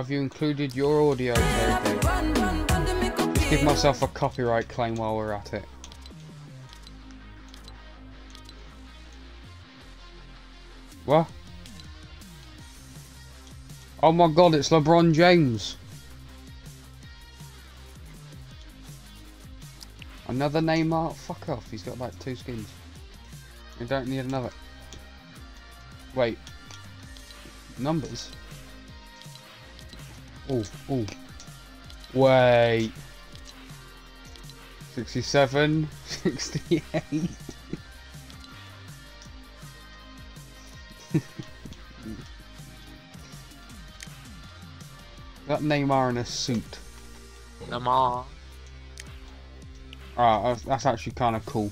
Have you included your audio, Toby? Just give myself a copyright claim while we're at it. What? Oh my god, it's LeBron James. Another Neymar? Fuck off, he's got like 2 skins. We don't need another. Wait. Numbers? Oh, oh. Wait. 67, 68. That Neymar in a suit. Neymar. Alright, that's actually kind of cool.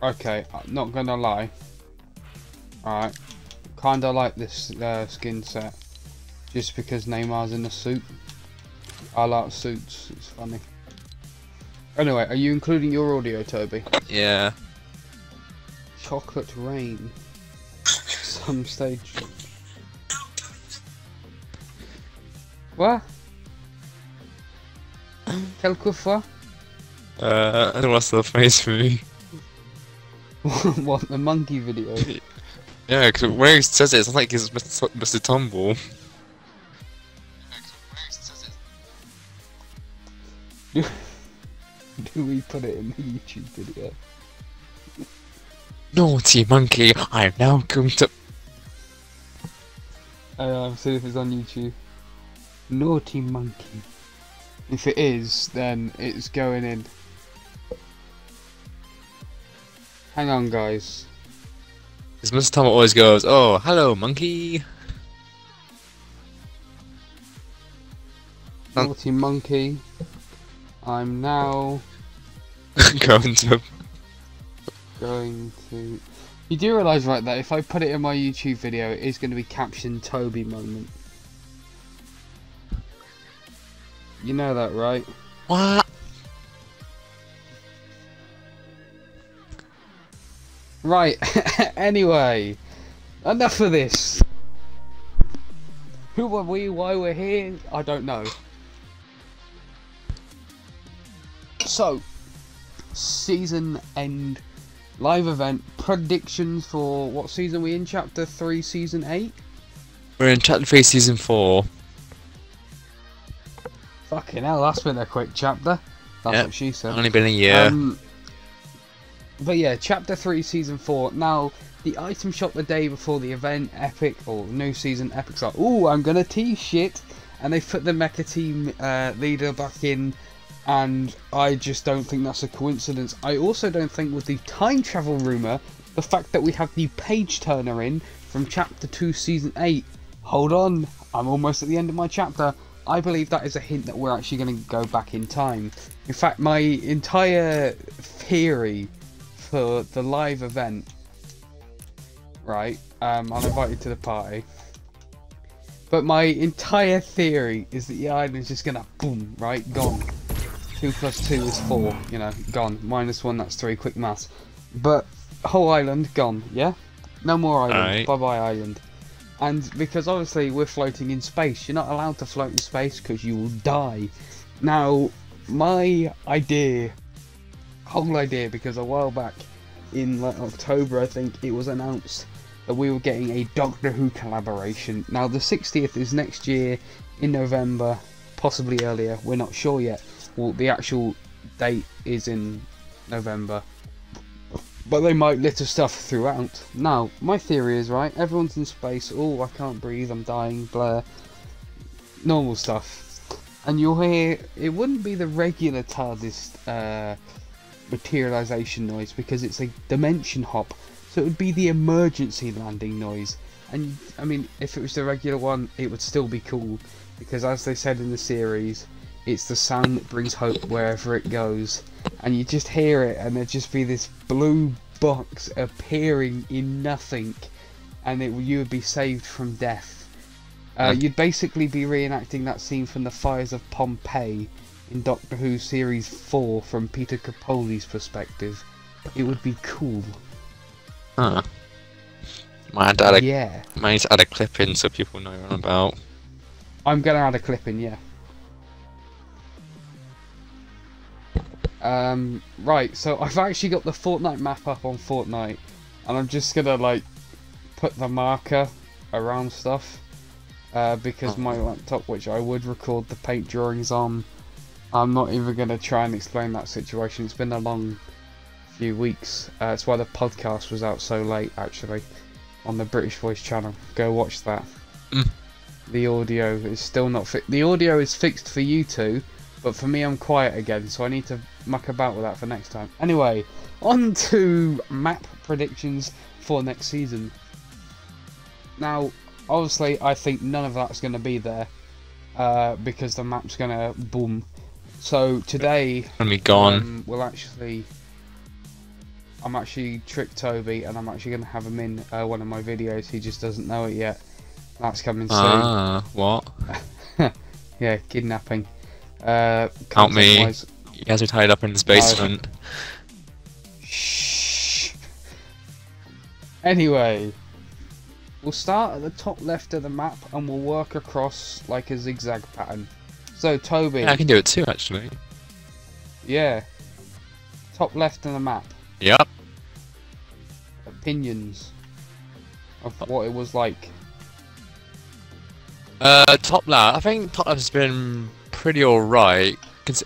Okay, I'm not gonna lie. Alright, kinda like this skin set. Just because Neymar's in a suit. I like suits, it's funny. Anyway, are you including your audio, Toby? Yeah. Chocolate rain. Some stage. What? Quelque fois? I don't know what's the face for me. What, the monkey video? Yeah, because when he says it, it's like he's Mr. Tumble. Do we put it in the YouTube video? Naughty monkey, I am now going to... I'll see if it's on YouTube. Naughty monkey. If it is, then it's going in. Hang on, guys. Because Mr. Tumble always goes, oh, hello, monkey. Naughty monkey. I'm now Going to... going to... You do realise, right, that if I put it in my YouTube video, it is going to be captioned Toby moment. You know that, right? What? Right, anyway, enough of this. Who are we, why we're here, I don't know. So, season end live event predictions for what season are we in? Chapter 3, season 8? We're in Chapter 3, Season 4. Fucking hell, that's been a quick chapter. That's Yep, what she said. only been a year. But yeah, Chapter 3, Season 4. Now, the item shop the day before the event, Epic, or new season, Epic shop. Ooh, I'm gonna tease shit. And they put the Mecha Team leader back in. And I just don't think that's a coincidence. I also don't think with the time travel rumour, the fact that we have the page turner in from Chapter 2, Season 8. Hold on, I'm almost at the end of my chapter. I believe that is a hint that we're actually going to go back in time. In fact, my entire theory for the live event, right, I'm invited to the party, but my entire theory is that the island's just going to, boom, right, gone. 2 plus 2 is 4, you know, gone. Minus 1, that's 3, quick maths. But, whole island, gone, yeah? No more island, Alright. bye-bye island. And because obviously we're floating in space, you're not allowed to float in space because you will die. Now, my idea, whole idea, because a while back in like October I think it was announced that we were getting a Doctor Who collaboration. Now the 60th is next year in November, possibly earlier, we're not sure yet. Well, the actual date is in November. But they might litter stuff throughout. Now, my theory is, right, everyone's in space, oh, I can't breathe, I'm dying, blah. Normal stuff. And you'll hear, it wouldn't be the regular TARDIS materialisation noise, because it's a dimension hop. So it would be the emergency landing noise. And, I mean, if it was the regular one, it would still be cool. Because as they said in the series, it's the sound that brings hope wherever it goes. And you just hear it, and there'd just be this blue box appearing in nothing, and you would be saved from death. You'd basically be reenacting that scene from the fires of Pompeii in Doctor Who Series 4 from Peter Capaldi's perspective. It would be cool. Huh. Might need to add a clip in so people know what I'm about. I'm gonna add a clip in, yeah. Right, so I've actually got the Fortnite map up on Fortnite, and I'm just gonna like put the marker around stuff because my laptop, which I would record the paint drawings on, I'm not even gonna try and explain that situation. It's been a long few weeks. That's why the podcast was out so late, actually, on the British Voice channel. Go watch that. The audio is still not the audio is fixed for you two, but for me I'm quiet again, so I need to muck about with that for next time. Anyway, on to map predictions for next season. Now, obviously I think none of that's going to be there because the map's going to boom. So today gone. I'm actually tricked Toby, and I'm actually going to have him in one of my videos. He just doesn't know it yet. That's coming soon. Ah, what? Yeah, kidnapping. Help me. You guys are tied up in this basement. Shh. Anyway, we'll start at the top left of the map, and we'll work across like a zigzag pattern. So, Toby. Yeah, I can do it too, actually. Yeah. Top left of the map. Yep. Opinions of what it was like. Top left. I think top left has been pretty alright.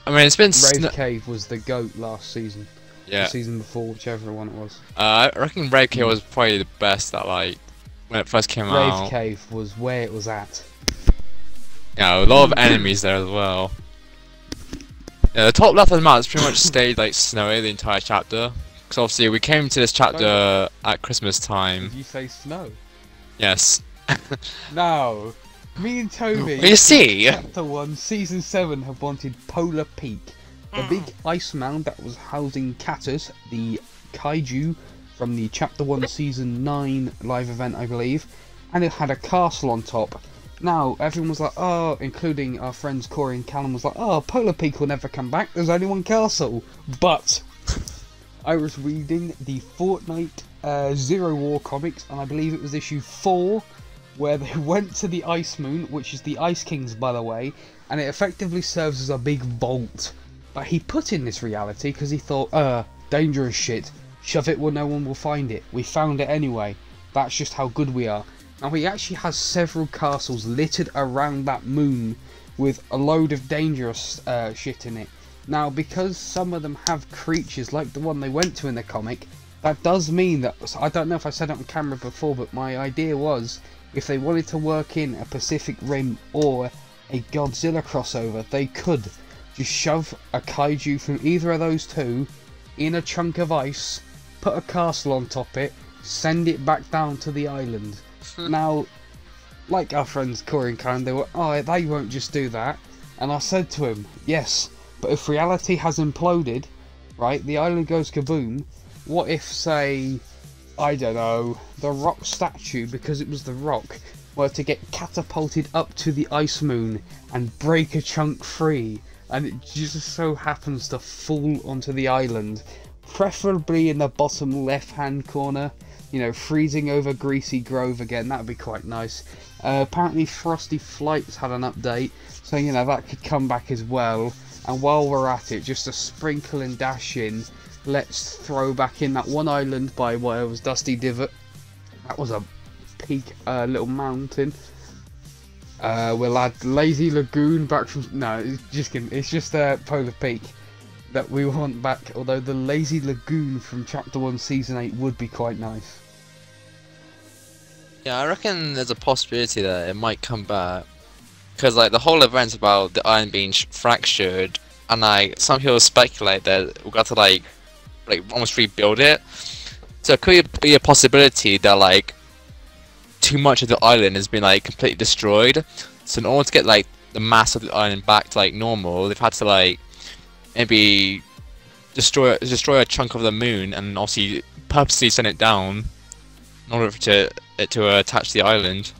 I mean, it's been. Rave Cave was the GOAT last season. Yeah. The season before, whichever one it was. I reckon Rave Cave was probably the best that like when it first came out. Rave Cave was where it was at. Yeah, a lot of enemies there as well. Yeah, the top left of the map has pretty much stayed like snowy the entire chapter. Because obviously we came to this chapter at Christmas time. Did you say snow? Yes. No. Me and Toby, you see? Chapter 1, Season 7 have wanted Polar Peak. The big ice mound that was housing Catus, the kaiju from the Chapter 1 Season 9 live event, I believe. And it had a castle on top. Now, everyone was like, oh, including our friends Corey and Callum was like, oh, Polar Peak will never come back, there's only one castle. But I was reading the Fortnite Zero War comics, and I believe it was issue 4, where they went to the Ice Moon, which is the Ice Kings, by the way, and it effectively serves as a big vault that he put in this reality because he thought, dangerous shit, shove it where no one will find it. We found it anyway. That's just how good we are. Now, he actually has several castles littered around that moon with a load of dangerous shit in it. Now, because some of them have creatures like the one they went to in the comic, that does mean that, I don't know if I said it on camera before, but my idea was, if they wanted to work in a Pacific Rim or a Godzilla crossover, they could just shove a kaiju from either of those two in a chunk of ice, put a castle on top it, send it back down to the island. Now, like our friends Corey and Karen, they were, oh, they won't just do that. And I said to him, yes, but if reality has imploded, right, the island goes kaboom, what if, say, I don't know, the Rock statue, because it was the Rock, were to get catapulted up to the Ice Moon and break a chunk free, and it just so happens to fall onto the island, preferably in the bottom left-hand corner, you know, freezing over Greasy Grove again. That would be quite nice. Apparently Frosty Flights had an update, so, you know, that could come back as well. And while we're at it, just a sprinkle and dash in, let's throw back in that one island by what was Dusty Divot. That was a peak little mountain. We'll add Lazy Lagoon back from... No, it's just kidding. It's just Polar Peak that we want back. Although the Lazy Lagoon from Chapter 1 Season 8 would be quite nice. Yeah, I reckon there's a possibility that it might come back. Because like the whole event's about the island being fractured, and like some people speculate that we've got to like almost rebuild it. So it could be a possibility that like too much of the island has been like completely destroyed. So in order to get like the mass of the island back to like normal, they've had to like maybe destroy a chunk of the moon and obviously purposely send it down in order for it to attach the island.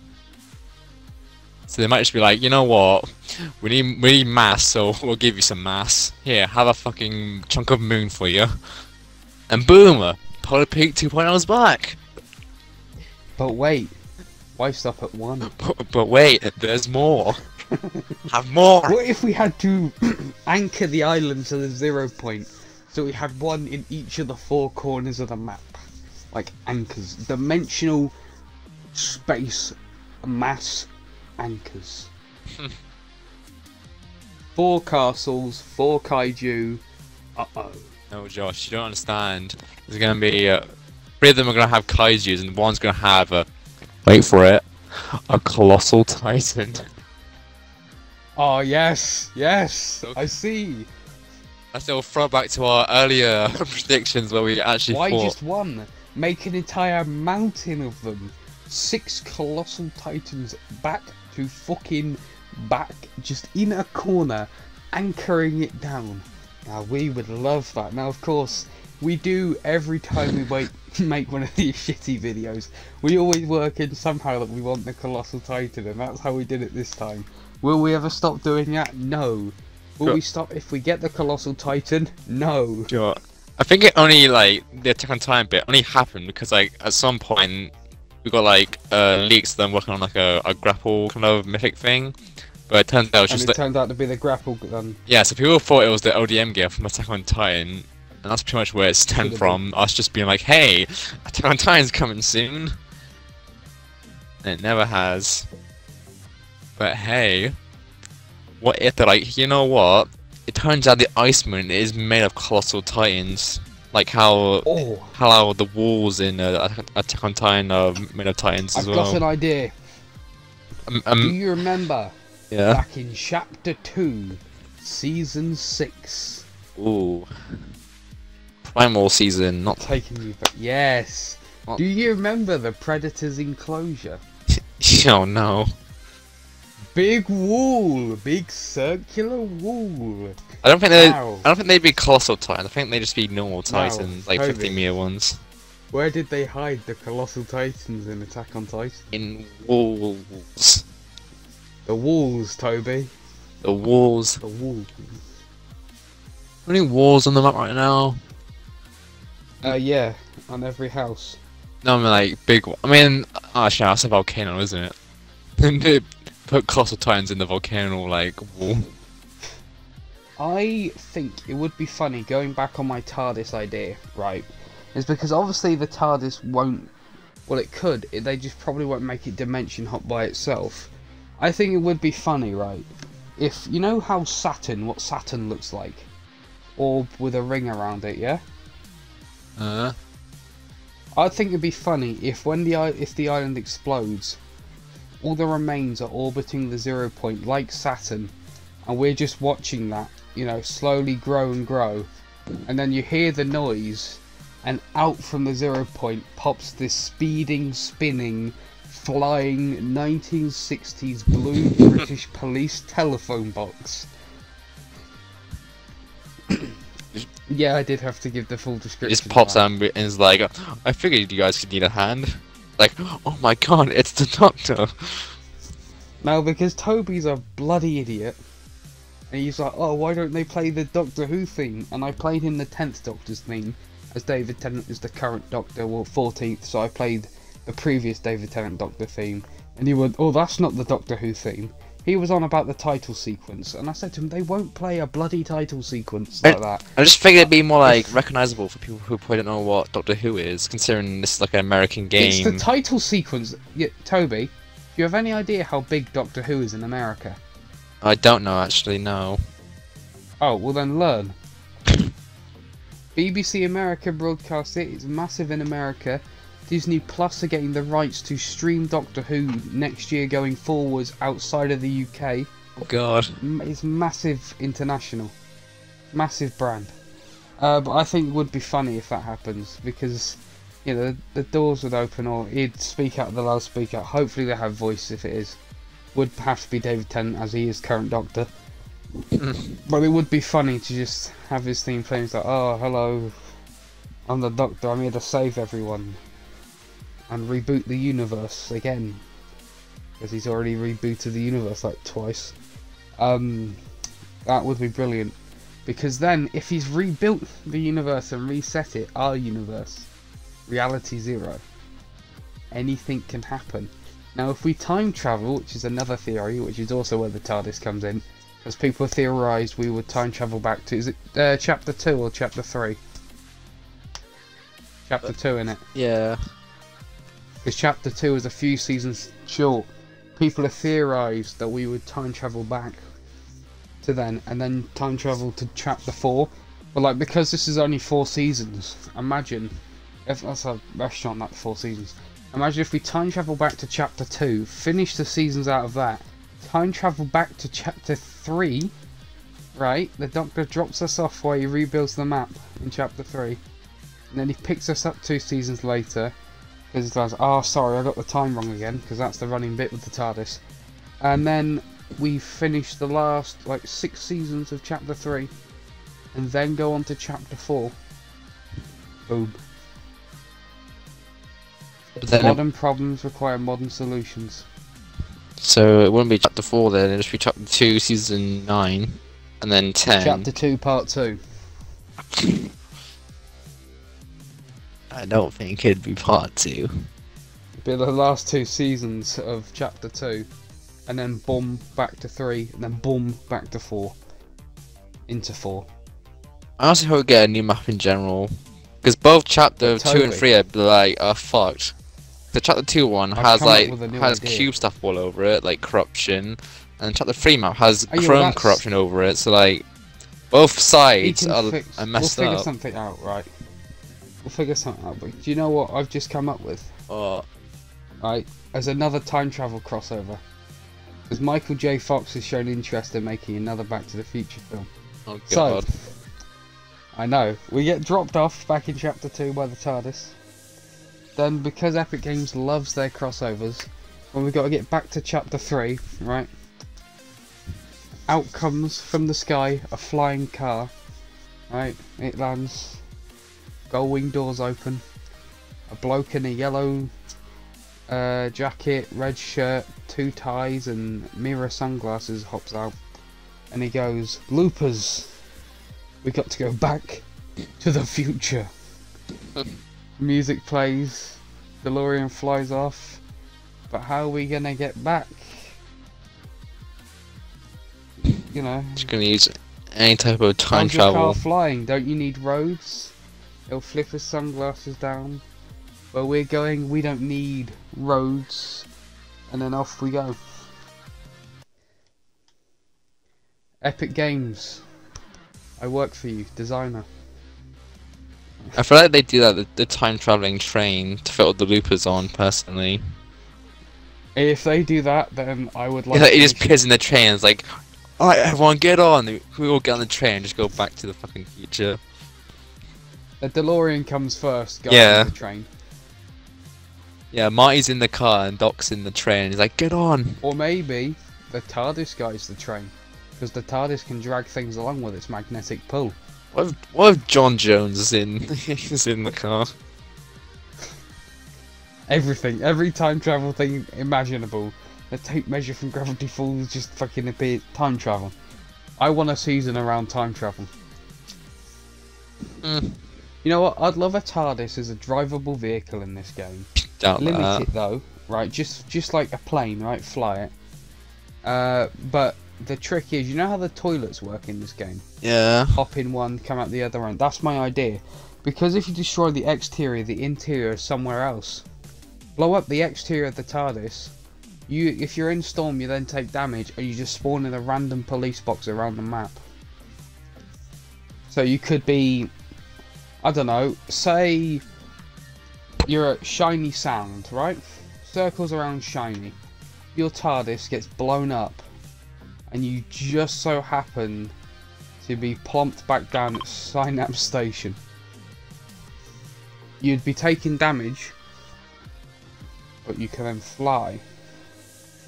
So they might just be like, you know what? We need mass, so we'll give you some mass. Here, have a fucking chunk of moon for you. And boom! Polar Peak 2.0's back! But wait, why stop at 1? But wait, there's more! Have more! What if we had to anchor the island to the 0 point? So we had one in each of the 4 corners of the map. Like anchors. Dimensional space mass anchors. 4 castles, 4 kaiju. Uh-oh. No, Josh, you don't understand. There's gonna be 3 of them are gonna have kaijus, and one's gonna have wait for it, a colossal titan. Oh yes, yes, I see. That's a little throwback to our earlier predictions where we actually Why thought. just one? Make an entire mountain of them. 6 colossal titans back to fucking back, just in a corner, anchoring it down. Now we would love that. Now of course, we do every time we make one of these shitty videos. We always work in somehow that we want the colossal titan, and that's how we did it this time. Will we ever stop doing that? No. Will we stop if we get the colossal titan? No. Sure. I think it only like the Attack on Titan bit only happened because like at some point we got like leaks of them working on like a grapple kind of mythic thing, but it turns out it was and it turned out to be the grapple gun. Yeah, so people thought it was the ODM gear from Attack on Titan, and that's pretty much where it stemmed from. Us just being like, hey, Attack on Titan's coming soon. And it never has. But hey, what if they're like, you know what? It turns out the Ice Moon is made of colossal titans. Like how the walls in Attack on Titan are made of titans as well. I've got an idea. Do you remember? Yeah. Back in Chapter 2, Season 6. Ooh. Primal season, not taking you back. Yes. What? Do you remember the Predator's enclosure? Oh no. Big wall, big circular wall. I don't think they'd be colossal titans. I think they'd just be normal titans, like 50-meter ones. Where did they hide the colossal titans in Attack on Titan? In walls. The walls, Toby. The walls. The walls. How many walls on the map right now? Yeah, on every house. No, I mean like big. I mean, actually, that's a volcano, isn't it? They put colossal titans in the volcano like wall. I think it would be funny going back on my TARDIS idea, right? Is because obviously the TARDIS won't. Well, it could. They just probably won't make it dimension hop by itself. I think it would be funny, right? If you know how Saturn, what Saturn looks like, orb with a ring around it, yeah. I think it'd be funny if if the island explodes, all the remains are orbiting the 0 point like Saturn, and we're just watching that, you know, slowly grow and grow, and then you hear the noise, and out from the 0 point pops this speeding, spinning, flying 1960s blue British police telephone box. Yeah, I did have to give the full description. It just pops out and is like, I figured you guys could need a hand. Like, oh my god, it's the Doctor. No, because Toby's a bloody idiot. And he's like, oh, why don't they play the Doctor Who theme? And I played him the 10th Doctor's theme, as David Tennant is the current Doctor, well, 14th, so I played the previous David Tennant Doctor theme. And he went, oh, that's not the Doctor Who theme. He was on about the title sequence, and I said to him, they won't play a bloody title sequence like that. I just figured it'd be more like recognisable for people who probably don't know what Doctor Who is, considering this is like an American game. It's the title sequence. Yeah, Toby, do you have any idea how big Doctor Who is in America? I don't know, actually, no. Oh, well then learn. BBC America broadcasts it, it's massive in America. Disney Plus are getting the rights to stream Doctor Who next year going forwards outside of the UK. Oh god. It's massive international. Massive brand. But I think it would be funny if that happens, because, you know, the doors would open, or he'd speak out of the loudspeaker. Hopefully they have voice if it is. Would have to be David Tennant, as he is current Doctor. But it would be funny to just have his theme playing. It's like, oh, hello, I'm the Doctor, I'm here to save everyone and reboot the universe again. because he's already rebooted the universe like twice. That would be brilliant, because then if he's rebuilt the universe and reset it, our universe, reality zero, anything can happen. Now if we time travel, which is another theory, which is also where the TARDIS comes in, as people theorised we would time travel back to, is it chapter 2 or chapter 3? Chapter 2 in it. Yeah. Because chapter 2 is a few seasons short. People have theorised that we would time travel back to then, and then time travel to chapter 4. But like, because this is only 4 seasons, imagine if that's a restaurant, that's 4 seasons. Imagine if we time travel back to chapter 2, finish the seasons out of that, time travel back to chapter 3, right? The Doctor drops us off while he rebuilds the map in chapter 3, and then he picks us up 2 seasons later, because he goes, oh sorry, I got the time wrong again, because that's the running bit with the TARDIS. And then we finish the last like 6 seasons of chapter 3, and then go on to chapter 4. Boom. Modern problems require modern solutions. So it wouldn't be chapter 4 then, it'd just be chapter 2, season 9, and then 10. Chapter 2, part 2. I don't think it'd be part 2. It'd be the last 2 seasons of chapter 2, and then boom, back to 3, and then boom, back to 4. Into 4. I also hope we get a new map in general, because both chapter 2 and 3 are fucked. The chapter 2 one has cube stuff all over it, like corruption, and chapter 3 map has chrome corruption over it. So like, both sides are messed up. We'll figure something out, right? We'll figure something out. But do you know what I've just come up with? Right, as another time travel crossover, because Michael J. Fox has shown interest in making another Back to the Future film. Oh god. So, I know, we get dropped off back in chapter 2 by the TARDIS. Then, because Epic Games loves their crossovers, when we've got to get back to chapter 3, right? Out comes from the sky a flying car, right? It lands, gull wing doors open, a bloke in a yellow jacket, red shirt, 2 ties and mirror sunglasses hops out, and he goes, "Loopers, we got to go back to the future." Music plays, DeLorean flies off, but how are we gonna get back? You know, just gonna use any type of time travel. Car flying, don't you need roads? He'll flip his sunglasses down. Where we're going, we don't need roads, and then off we go. Epic Games, I work for you, designer. I feel like they do that, the time traveling train, to fit all the loopers on, personally. If they do that, then I would like to... He just appears in the train and it's like, alright everyone get on! We all get on the train and just go back to the fucking future. The DeLorean comes first, goes on the train. Yeah, Marty's in the car and Doc's in the train, he's like, get on! Or maybe the TARDIS guy's the train, because the TARDIS can drag things along with its magnetic pull. What if John Jones is in the car? Everything, every time travel thing imaginable. The tape measure from Gravity Falls just fucking appeared. Time travel. I want a season around time travel. You know what? I'd love a TARDIS as a drivable vehicle in this game. Limit it though, right? Just like a plane, right? Fly it. But the trick is, you know how the toilets work in this game? Yeah. Hop in one, come out the other end. That's my idea. Because if you destroy the exterior, the interior is somewhere else. Blow up the exterior of the TARDIS. If you're in storm, you then take damage, and you just spawn in a random police box around the map. So you could be, I don't know, say you're at Shiny Sound, right? Circles around Shiny. Your TARDIS gets blown up, and you just so happen to be plonked back down at Synapse Station. You'd be taking damage, but you can then fly.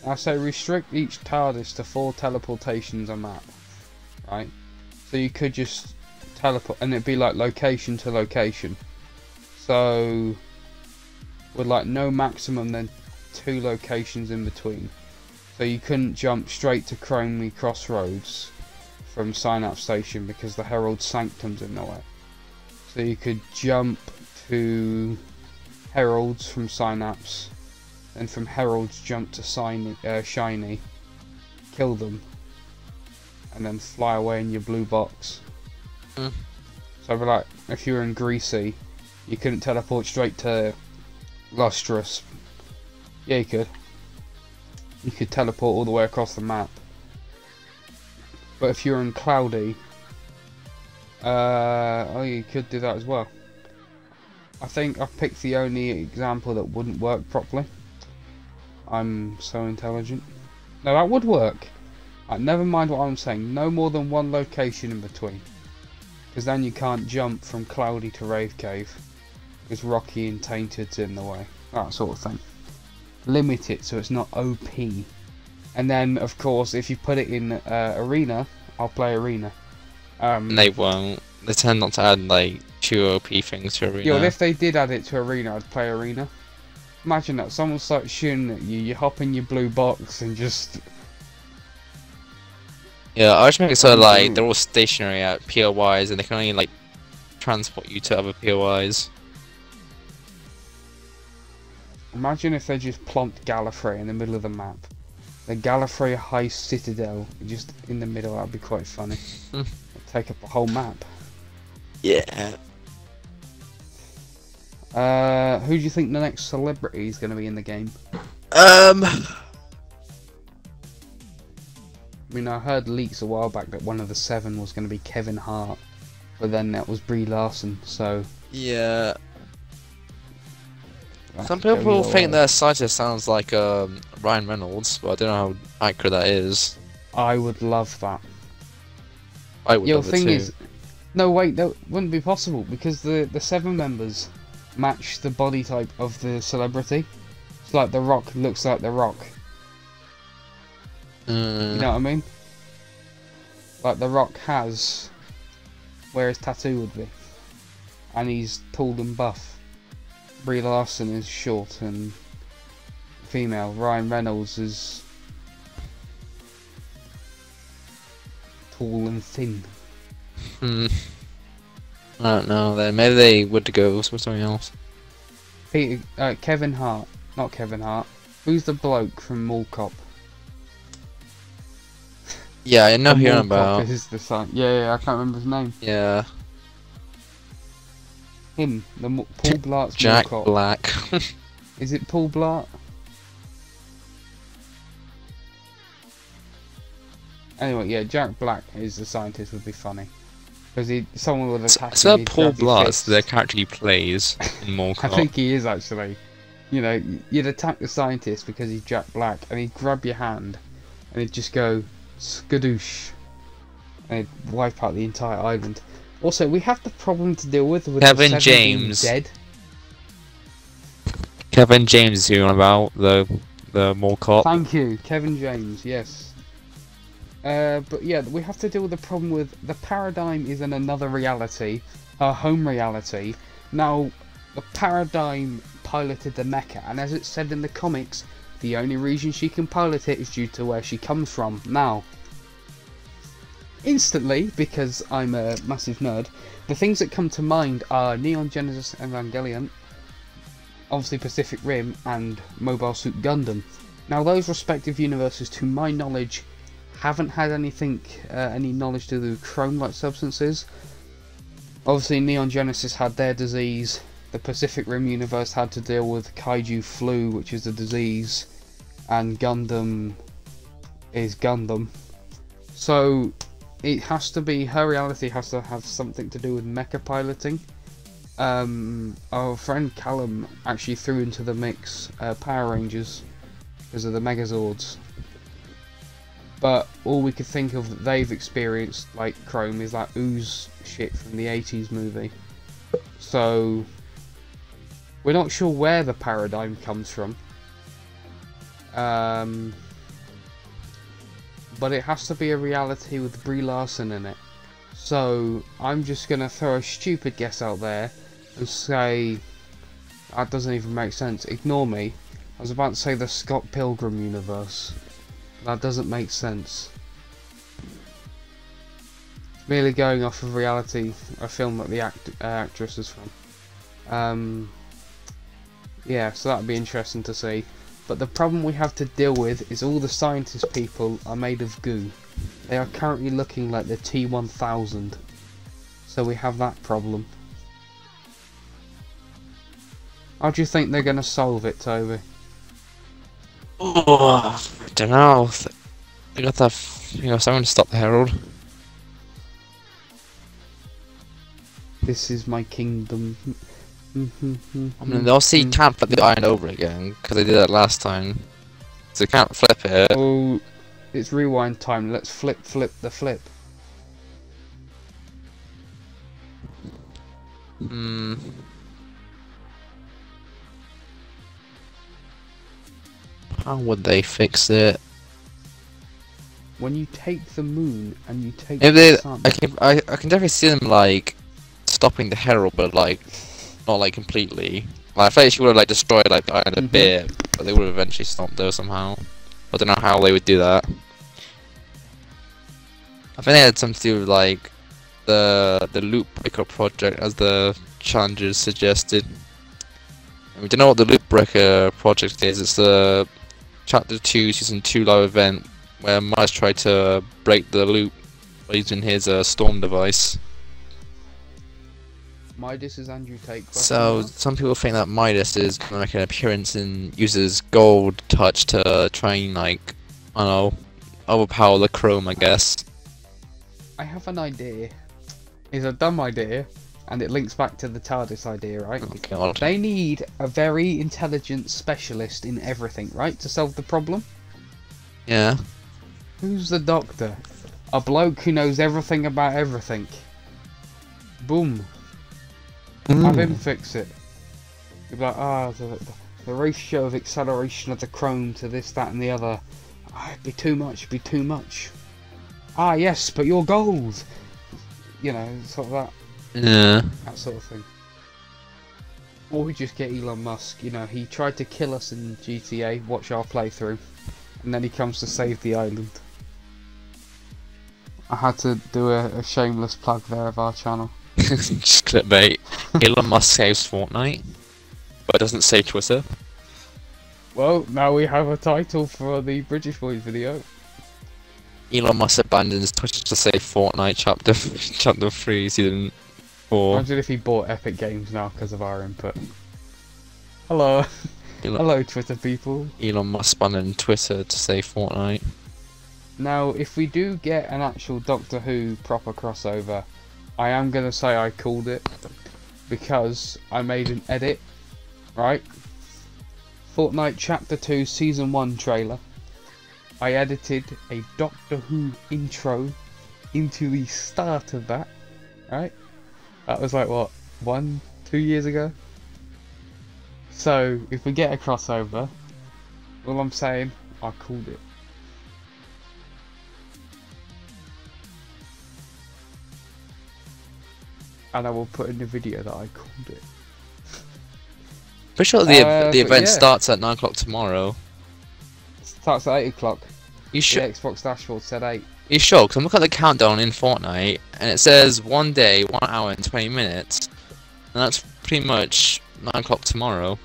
Now say restrict each TARDIS to 4 teleportations a map, right? So you could just teleport, and it'd be like location to location. So with like no maximum, then 2 locations in between. So you couldn't jump straight to Chromie Crossroads from Synapse Station because the Herald Sanctum's in the way. So you could jump to Heralds from Synapse, and from Heralds jump to Shiny, kill them, and then fly away in your blue box. So like, if you were in Greasy, you couldn't teleport straight to Lustrous. Yeah, you could. You could teleport all the way across the map. But if you're in Cloudy, oh, you could do that as well. I think I've picked the only example that wouldn't work properly. I'm so intelligent. No, that would work. Never mind what I'm saying. No more than one location in between. Because then you can't jump from Cloudy to Rave Cave. Because Rocky and Tainted's in the way. That sort of thing. Limit it so it's not OP. And then, of course, if you put it in Arena, I'll play Arena. They won't. They tend not to add like two OP things to Arena. Yeah, well, if they did add it to Arena, I'd play Arena. Imagine that, someone starts shooting at you, you hop in your blue box and just... Yeah, I just make it so like they're all stationary at POIs and they can only like transport you to other POIs. Imagine if they just plonked Gallifrey in the middle of the map. The Gallifrey High Citadel, just in the middle, that'd be quite funny. It'd take up a whole map. Yeah. Who do you think the next celebrity is going to be in the game? I mean, I heard leaks a while back that one of the 7 was going to be Kevin Hart, but then that was Brie Larson, so... Yeah. Some people think that scientist sounds like Ryan Reynolds, but I don't know how accurate that is. I would love that. I would love it too. The thing is... No, wait, that wouldn't be possible, because the 7 members match the body type of the celebrity. It's like The Rock looks like The Rock. You know what I mean? Like The Rock has where his tattoo would be. And he's tall and buff. Brie Larson is short and female. Ryan Reynolds is tall and thin. I don't know then. Maybe they would go with something else. Kevin Hart. Not Kevin Hart. Who's the bloke from Mall Cop? Yeah, I know who you're about. Is the son. Yeah, I can't remember his name. Yeah. Him, Paul Blart's Jack Mall Cop. Black. Is it Paul Blart? Anyway, yeah, Jack Black is the scientist would be funny. Because someone would attack him. So Paul Blart, the character he plays in Mall Cop. I think he is actually. You know, you'd attack the scientist because he's Jack Black, and he'd grab your hand, and he'd just go skadoosh, and he'd wipe out the entire island. Also, we have the problem to deal with Kevin the James dead. Kevin James is who I'm about, the Mall Cop. Thank you, Kevin James. Yes. But yeah, we have to deal with the problem with the paradigm is in another reality, her home reality. Now, the paradigm piloted the mecha, and as it's said in the comics, the only reason she can pilot it is due to where she comes from. Now, instantly, because I'm a massive nerd, the things that come to mind are Neon Genesis Evangelion, obviously Pacific Rim, and Mobile Suit Gundam. Now, those respective universes, to my knowledge, haven't had anything, any knowledge to do with chrome-like substances. Obviously, Neon Genesis had their disease. The Pacific Rim universe had to deal with Kaiju Flu, which is a disease, and Gundam is Gundam. So, it has to be, her reality has to have something to do with mecha piloting. Our friend Callum actually threw into the mix Power Rangers because of the Megazords. But all we could think of that they've experienced, like Chrome, is that ooze shit from the 80s movie. So, we're not sure where the paradigm comes from. But it has to be a reality with Brie Larson in it. So, I'm just going to throw a stupid guess out there and say... That doesn't even make sense. Ignore me. I was about to say the Scott Pilgrim universe. That doesn't make sense. Merely going off of reality, a film that the actress is from. Yeah, so that'd be interesting to see. But the problem we have to deal with is all the scientist people are made of goo. They are currently looking like the T-1000. So we have that problem. How do you think they're going to solve it, Toby? Oh, I don't know. They got that. Someone to stop the Herald. This is my kingdom. I mean, they also can't flip the iron over again because they did that last time. So they can't flip it. Oh, it's rewind time. Let's flip the flip. How would they fix it? When you take the moon and you take If the they, sun. I can definitely see them like stopping the Herald, but like not like completely. Like, I feel like she would have like destroyed like the iron a bit, but they would have eventually stopped there somehow. I don't know how they would do that. I think they had something to do with like the loop breaker project, as the challengers suggested. And we don't know what the loop breaker project is. It's the Chapter 2 Season 2 live event where Miles tried to break the loop by using his storm device. Midas is Andrew Tate. So some people think that Midas is going to make an appearance and uses gold touch to try and like, I don't know, overpower the Chrome, I guess. I have an idea. It's a dumb idea, and it links back to the TARDIS idea, right? Oh god. They need a very intelligent specialist in everything, right, to solve the problem? Yeah. Who's the doctor? A bloke who knows everything about everything. Boom. Have him fix it. You'd be like, the ratio of acceleration of the chrome to this, that and the other. It'd be too much, it'd be too much. Ah yes, but you're gold! You know, sort of that. Yeah. That sort of thing. Or we just get Elon Musk, you know, he tried to kill us in GTA, watch our playthrough, and then he comes to save the island. I had to do a shameless plug there of our channel. Just clickbait. Elon Musk saves Fortnite, but doesn't save Twitter. Well, now we have a title for the British Boys video. Elon Musk abandons Twitter to save Fortnite chapter 3 season 4. Imagine if he bought Epic Games now because of our input. Hello. Hello, Twitter people. Elon Musk abandoned Twitter to save Fortnite. Now, if we do get an actual Doctor Who proper crossover, I am going to say I called it, because I made an edit, right? Fortnite Chapter 2 Season 1 trailer. I edited a Doctor Who intro into the start of that, right? That was like, what, 1-2 years ago? So, if we get a crossover, all I'm saying, I called it. And I will put in the video that I called it. Pretty sure the event yeah. starts at 9 o'clock tomorrow. Starts at 8 o'clock. You sure? The Xbox dashboard said 8. You sure? Because I'm looking at the countdown in Fortnite, and it says 1 day, 1 hour and 20 minutes. And that's pretty much 9 o'clock tomorrow.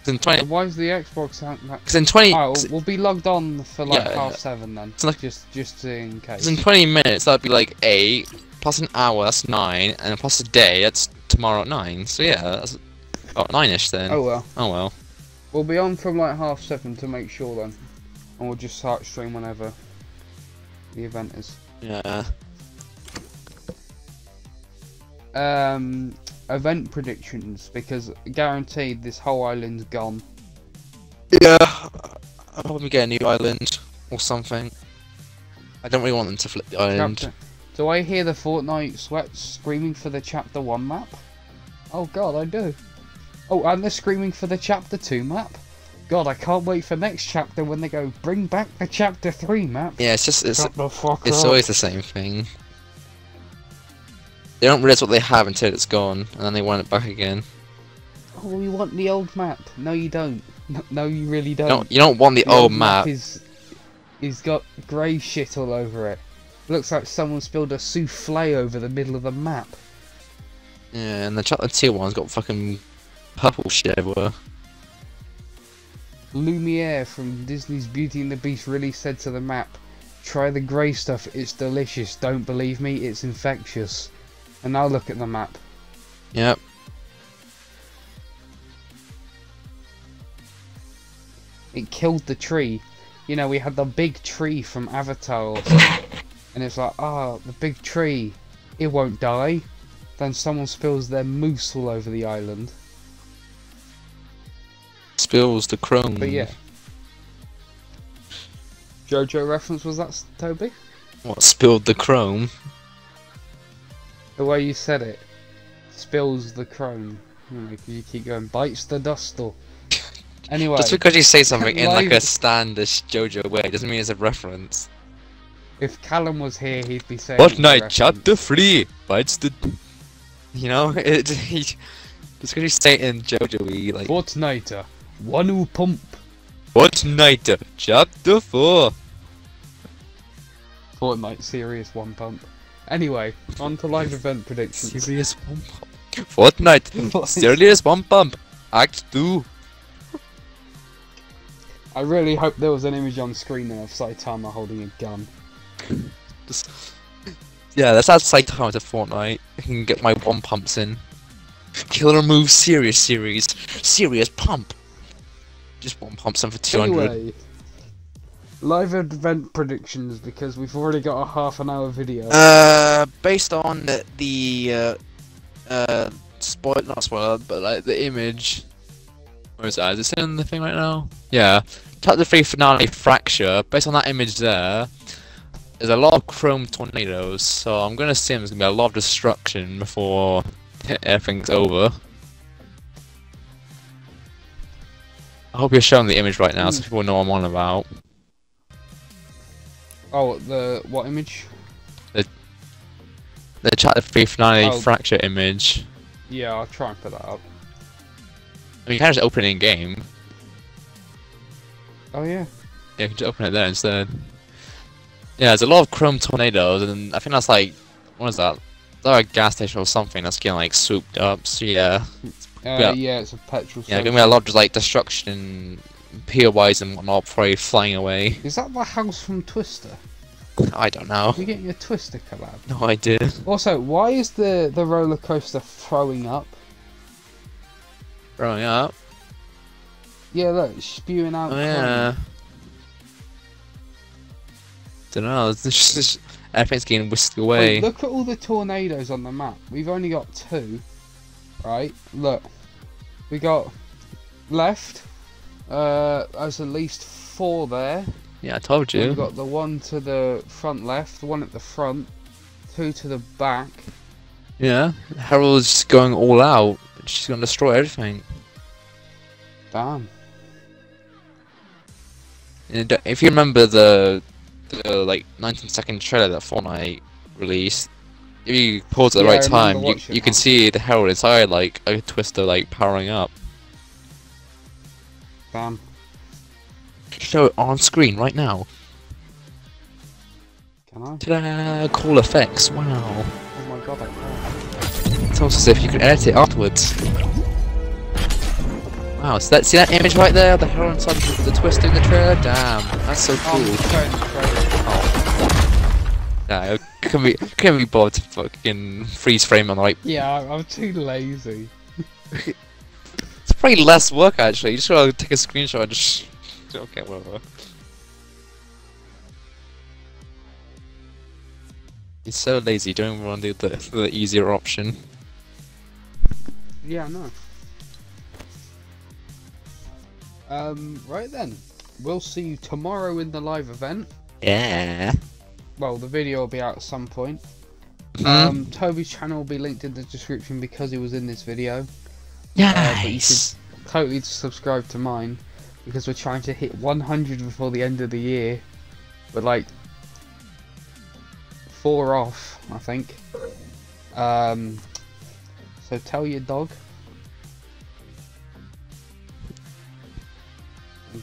In 20... Why is the Xbox... Because in 20... Oh, we'll be logged on for like Yeah, 7:30 then. like, just in case. in 20 minutes, that'd be like 8, plus an hour, that's 9, and plus a day, that's tomorrow at 9. So yeah, that's about 9ish then. Oh well. Oh well. We'll be on from like 7:30 to make sure then. And we'll just start stream whenever the event is. Yeah. Event predictions, because guaranteed this whole island's gone. Yeah. I'll probably get a new island or something. I don't really want them to flip the island. Do I hear the Fortnite sweats screaming for the Chapter 1 map? Oh god, I do. Oh, and they're screaming for the Chapter 2 map? God, I can't wait for next chapter when they go, bring back the Chapter 3 map. Yeah, it's just, it's it's always the same thing. They don't realise what they have until it's gone, and then they want it back again. Oh, we want the old map. No, you don't. No, you really don't. You don't want the old map. He's got grey shit all over it. Looks like someone spilled a souffle over the middle of the map. Yeah, and the Chapter 2 one's got fucking purple shit everywhere. Lumiere from Disney's Beauty and the Beast really said to the map, "Try the grey stuff, it's delicious. Don't believe me, it's infectious." And now look at the map. Yep. It killed the tree. You know, we had the big tree from Avatar or something. And it's like, the big tree, it won't die. Then someone spills their mousse all over the island. Spills the chrome. But yeah. JoJo reference was that, Toby? What, spilled the chrome? The way you said it. Spills the chrome. You keep going, bites the dust or... Anyway. Just because you say something in like a standish JoJo way doesn't mean it's a reference. If Callum was here, he'd be saying... Fortnite chapter 3 bites the... You know, just because you say it in JoJo, like... Fortnite, one who pump. Fortnite chapter 4. Fortnite serious one pump. Anyway, on to live event predictions. Serious one pump. Fortnite serious one pump. Act 2. I really hope there was an image on screen of Saitama holding a gun. Yeah, let's add Saitama to Fortnite. I can get my one pumps in. Killer move serious series. Serious pump. Just one pumps in for 200. Anyway, live event predictions, because we've already got a half-an-hour video. Based on the not spoiler, but like the image. Where is that? Is it in the thing right now? Yeah. Chapter 3 finale fracture. Based on that image there's a lot of chrome tornadoes, so I'm gonna assume there's gonna be a lot of destruction before everything's over. I hope you're showing the image right now so people know what I'm on about. Oh, the what image? The Chapter 3 finale fracture image. Yeah, I'll try and put that up. I mean, you can just open it in game. Oh yeah. Yeah, you can just open it there instead. Yeah, there's a lot of chrome tornadoes, and I think that's like, what is that? Is that a gas station or something that's getting like swooped up? So yeah. Yeah, it's a petrol station. Yeah, gonna be a lot of just like destruction, POIs and whatnot, probably flying away. Is that the house from Twister? I don't know. We're getting a Twister collab. No idea. Also, why is the roller coaster throwing up? Throwing up? Yeah, look, it's spewing out. Oh yeah. Don't know. It's just everything's getting whisked away. Wait, look at all the tornadoes on the map. We've only got 2, right? Look, we got left. There's at least 4 there. Yeah, I told you. We've got the one to the front left, the one at the front, 2 to the back. Yeah, Harold's going all out. She's gonna destroy everything. Damn. And if you remember the like 19-second trailer that Fortnite released, if you pause at the right time, you can see the Herald inside like a Twister like powering up. Damn. Show it on screen right now. Can I? Ta-da! Cool effects. Wow. Oh my god, I can't. It's almost as if you can edit it afterwards. Wow, so see that image right there? The Herald inside the Twister in the trailer? Damn, that's so cool. Oh. Yeah, couldn't be bothered to fucking freeze frame on like. Yeah, I'm too lazy. It's probably less work actually. You just gotta take a screenshot and just. Okay, whatever. You're so lazy. You don't want to do the easier option. Yeah, no. Right then. We'll see you tomorrow in the live event. Yeah. Well, the video will be out at some point. Toby's channel will be linked in the description because he was in this video. Nice. But you should totally subscribe to mine because we're trying to hit 100 before the end of the year. We're like 4 off, I think. So tell your dog.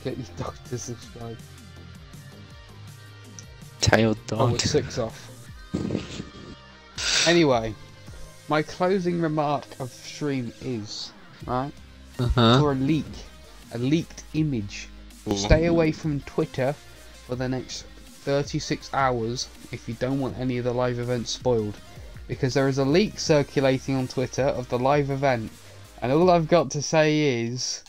Get your dog to subscribe. Tell your Oh, dog. we're 6 off. Anyway, my closing remark of stream is, right, for a leaked image. Stay away from Twitter for the next 36 hours if you don't want any of the live events spoiled. Because there is a leak circulating on Twitter of the live event. And all I've got to say is,